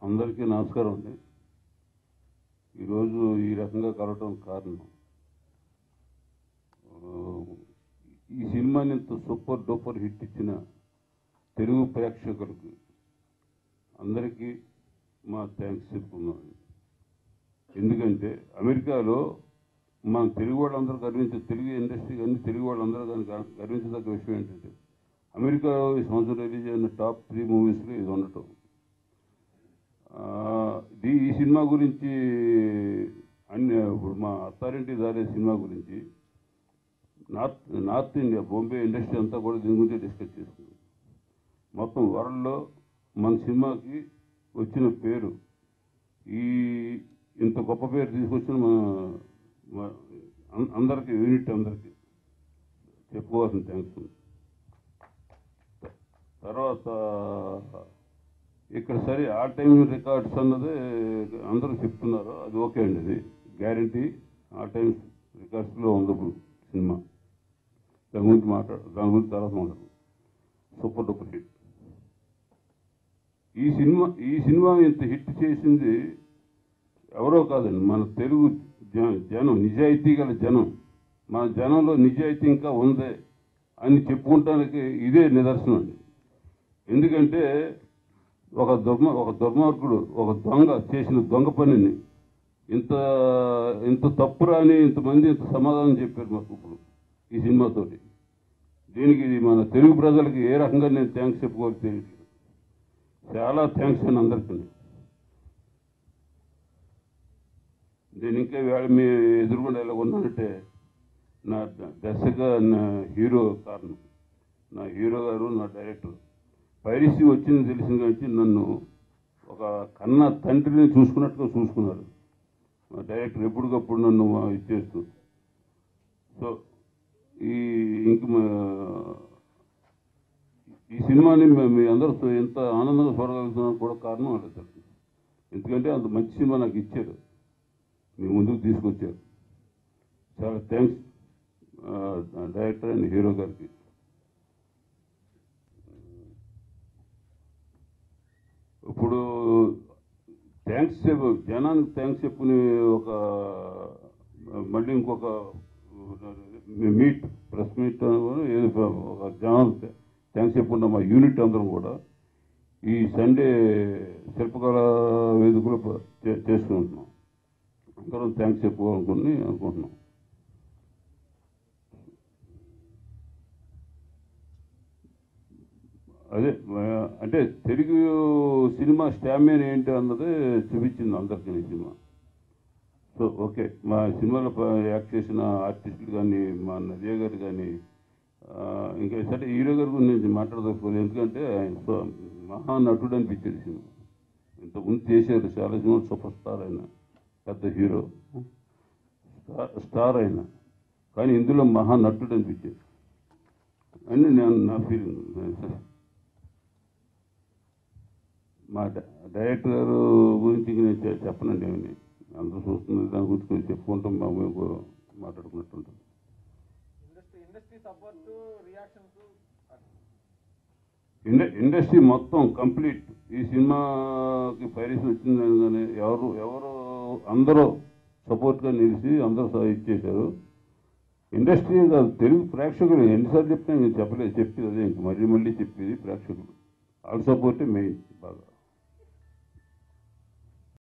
అందరికీ నమస్కారం అండి. ఈరోజు ఈ రకంగా కలవటం కారణం ఈ సినిమాని ఇంత సూపర్ డూపర్ హిట్ ఇచ్చిన తెలుగు ప్రేక్షకులకు అందరికీ మా థ్యాంక్స్ చెప్పుకున్నాం. ఎందుకంటే అమెరికాలో మన తెలుగు వాళ్ళందరూ గర్వించే తెలుగు ఇండస్ట్రీ కానీ తెలుగు వాళ్ళందరూ కానీ గర్వించదగ్గ విషయం ఏంటంటే అమెరికాలో ఈ సంవత్సరం రిలీజ్ అయిన టాప్ 3 మూవీస్లో ఇది ఉండటం. ఈ సినిమా గురించి ఇప్పుడు మా అత్తారింటి దారే సినిమా గురించి నార్త్ ఇండియా బాంబే ఇండస్ట్రీ అంతా కూడా దీని గురించి డిస్కస్ చేస్తుంది. మొత్తం వరల్డ్లో మన సినిమాకి వచ్చిన పేరు ఇంత గొప్ప పేరు తీసుకొచ్చిన అందరికీ యూనిట్ అందరికీ చెప్పుకోవాల్సిన థ్యాంక్స్. తర్వాత ఇక్కడ సరే ఆల్ టైమ్ రికార్డ్స్ అన్నది అందరూ చెప్తున్నారు, అది ఓకే అండి, అది గ్యారంటీ ఆల్ టైమ్ రికార్డ్స్లో ఉంది సినిమా. దాని గురించి తర్వాత మాట్లాడు. Super duper hit. ఈ సినిమా ఇంత హిట్ చేసింది ఎవరో కాదండి, మన తెలుగు జనం, నిజాయితీ గల జనం. మన జనంలో నిజాయితీ ఇంకా ఉంది అని చెప్పుకుంటానికి ఇదే నిదర్శనం అండి. ఎందుకంటే ఒక దుర్మార్గుడు, ఒక దొంగ చేసిన దొంగ పనిని ఇంత తప్పురాని ఇంతమంది ఇంత సమాధానం చెప్పారు మాకు ఇప్పుడు ఈ సినిమాతోటి. దీనికి మన తెలుగు ప్రజలకి ఏ రకంగా నేను థ్యాంక్స్ చెప్పుకోవాలి తెలియదు. చాలా థ్యాంక్స్ అండి అందరికీ. నేను ఇంకా వేళ మీ ఎదురుకుండా ఎలా ఉన్నానంటే నా దర్శక, నా హీరో కారణం. నా హీరో గారు, నా డైరెక్టర్. పైరసీ వచ్చింది తెలిసిన కానీ నన్ను ఒక కన్న తండ్రిని చూసుకున్నట్టుగా చూసుకున్నారు మా డైరెక్టర్. ఎప్పటికప్పుడు నన్ను ఇచ్చేస్తూ. సో ఈ సినిమాని మీ అందరూ ఎంత ఆనందంగా చూడగలుగుతున్నారు కూడా కారణం అంటే, ఎందుకంటే అంత మంచి సినిమా నాకు ఇచ్చారు, మీ ముందుకు తీసుకొచ్చారు. చాలా థ్యాంక్స్ డైరెక్టర్ అండ్ హీరో గారికి. ఇప్పుడు థ్యాంక్స్ జనానికి థ్యాంక్స్ చెప్పుకుని మళ్ళీ ఇంకొక ప్రెస్ మీట్ ఏదో ఒక జనానికి థ్యాంక్స్ చెప్పుకుంటాం. మా యూనిట్ అందరం కూడా ఈ సండే శిల్పకళ వేదికలో చేసుకుంటున్నాం. అందరం థ్యాంక్స్ అనుకుంటున్నాం. అదే అంటే తెలుగు సినిమా స్టామినా ఏంటి అన్నది చూపించింది అందరికీ ఈ సినిమా. సో ఓకే, మా సినిమాలో యాక్ట్ చేసిన ఆర్టిస్టులు కానీ, మా నదియా గారు కానీ, ఇంకా సరే హీరో గారి గురించి నేను మాట్లాడదలుచుకోలేదు. ఎందుకంటే ఆయన మహానటుడు అనిపించాడు సినిమా. ఇంతకుముందు చేశారు చాలా సినిమాలు, సూపర్ స్టార్ అయినా, పెద్ద హీరో స్టార్ అయినా, కానీ ఇందులో మహానటుడు అనిపించాడు అని నా ఫీలింగ్. మా డైరెక్టర్ గారు గురించి నేను చెప్పనండి, ఏమని అందరూ చూస్తుంది, దాని గురించి కొంచెం చెప్పుకుంటాం, మేము మాట్లాడుకున్నట్టుంటాం. ఇండస్ట్రీ మొత్తం కంప్లీట్ ఈ సినిమాకి పైరసీ వచ్చిందని కానీ ఎవరు అందరూ సపోర్ట్గా నిలిచి అందరూ ఇచ్చేశారు. ఇండస్ట్రీ కాదు, తెలుగు ప్రేక్షకులు ఎన్నిసార్లు చెప్తే నేను చెప్పలేదు, చెప్పేది అదే, ఇంక మళ్ళీ చెప్పేది ప్రేక్షకులు. వాళ్ళ సపోర్టే మెయిన్ బాగా.